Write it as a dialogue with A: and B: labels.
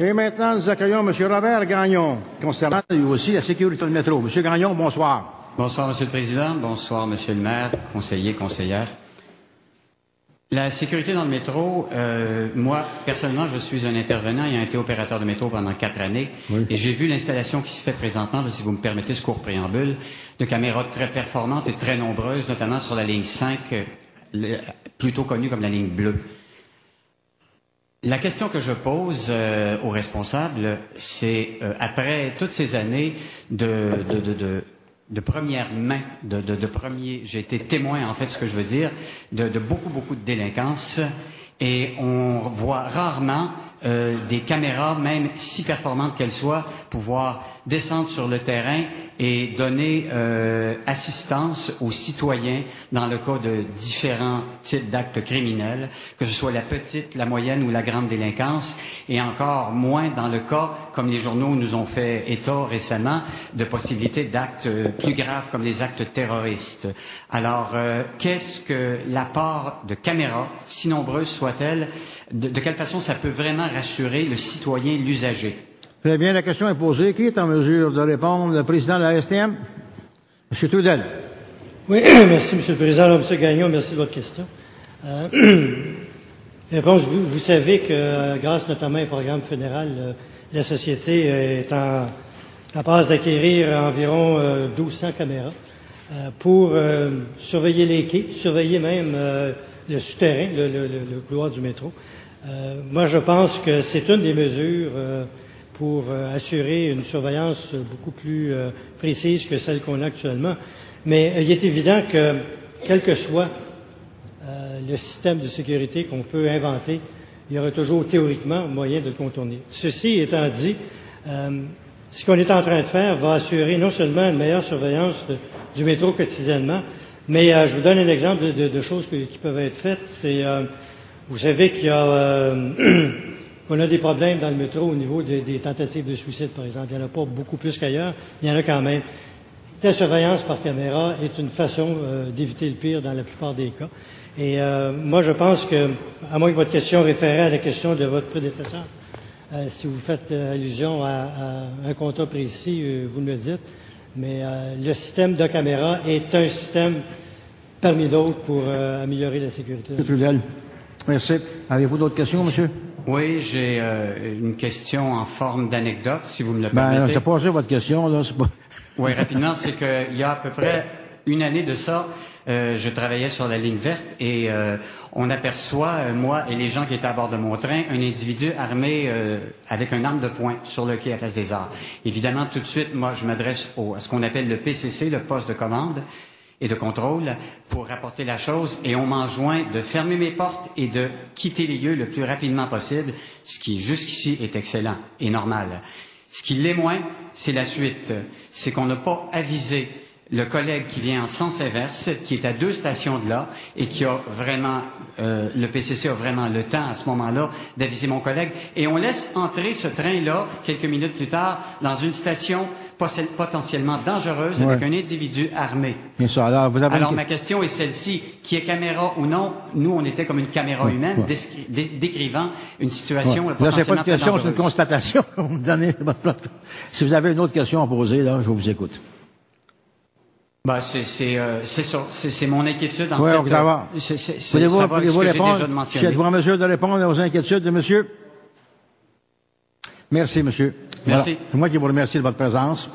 A: Et maintenant, nous accueillons M. Robert Gagnon, concernant lui aussi la sécurité du métro. M. Gagnon, bonsoir.
B: Bonsoir, M. le Président. Bonsoir, M. le maire, conseillers, conseillères. La sécurité dans le métro, moi, personnellement, je suis un intervenant ayant été opérateur de métro pendant 4 années. Oui. Et j'ai vu l'installation qui se fait présentement, si vous me permettez ce court préambule, de caméras très performantes et très nombreuses, notamment sur la ligne 5, plutôt connue comme la ligne bleue. La question que je pose aux responsables, c'est après toutes ces années de première main, j'ai été témoin, en fait, ce que je veux dire, de beaucoup de délinquance, et on voit rarement des caméras, même si performantes qu'elles soient, pouvoir descendre sur le terrain et donner assistance aux citoyens dans le cas de différents types d'actes criminels, que ce soit la petite, la moyenne ou la grande délinquance, et encore moins dans le cas, comme les journaux nous ont fait état récemment, de possibilités d'actes plus graves comme les actes terroristes. Alors, qu'est-ce que l'apport de caméras, si nombreuses soient-elles, de quelle façon ça peut vraiment rassurer le citoyen, l'usager?
A: Très bien, la question est posée. Qui est en mesure de répondre? Le président de la STM? M. Trudel.
C: Oui, merci, M. le Président. Alors, M. Gagnon, merci de votre question. Réponse, vous savez que grâce notamment au programme fédéral, la société est en passe d'acquérir environ 1200 caméras pour surveiller les quais, surveiller même le souterrain, le couloir du métro. Moi, je pense que c'est une des mesures pour assurer une surveillance beaucoup plus précise que celle qu'on a actuellement. Mais il est évident que, quel que soit le système de sécurité qu'on peut inventer, il y aura toujours théoriquement moyen de le contourner. Ceci étant dit, ce qu'on est en train de faire va assurer non seulement une meilleure surveillance du métro quotidiennement, mais je vous donne un exemple de choses qui peuvent être faites. C'est, vous savez qu'il y a qu'on a des problèmes dans le métro au niveau des tentatives de suicide, par exemple. Il n'y en a pas beaucoup plus qu'ailleurs, il y en a quand même. La surveillance par caméra est une façon d'éviter le pire dans la plupart des cas. Et moi, je pense que, à moins que votre question référait à la question de votre prédécesseur, si vous faites allusion à un contrat précis, vous me le dites, mais le système de caméra est un système parmi d'autres pour améliorer la sécurité.
A: M. Trudel. Merci. Avez-vous d'autres questions, monsieur?
B: Oui, j'ai une question en forme d'anecdote, si vous me le permettez.
A: Ben, j'ai posé votre question, là, c'est pas...
B: Oui, rapidement, c'est qu'il y a à peu près une année de ça, je travaillais sur la ligne verte et on aperçoit, moi et les gens qui étaient à bord de mon train, un individu armé avec une arme de poing sur le quai à Place des Arts. Évidemment, tout de suite, moi, je m'adresse à ce qu'on appelle le PCC, le poste de commande et de contrôle, pour rapporter la chose, et on m'enjoint de fermer mes portes et de quitter les lieux le plus rapidement possible, ce qui, jusqu'ici, est excellent et normal. Ce qui l'est moins, c'est la suite. C'est qu'on n'a pas avisé le collègue qui vient en sens inverse, qui est à 2 stations de là, et qui a vraiment, le PCC a vraiment le temps à ce moment-là d'aviser mon collègue, et on laisse entrer ce train-là, quelques minutes plus tard, dans une station potentiellement dangereuse avec un individu armé.
A: Bien sûr. Alors,
B: ma question est celle-ci, qui est caméra ou non, nous on était comme une caméra humaine décrivant une situation potentiellement
A: là, c'est pas une question,
B: dangereuse.
A: c'est une constatation. Si vous avez une autre question à poser, là, je vous écoute.
B: Ben, c'est mon inquiétude, en
A: fait.
B: Voulez-vous
A: répondre?
B: Mentionné.
A: Êtes-vous en mesure de répondre aux inquiétudes de monsieur? Merci, monsieur.
B: Merci.
A: Voilà. C'est moi qui vous remercie de votre présence.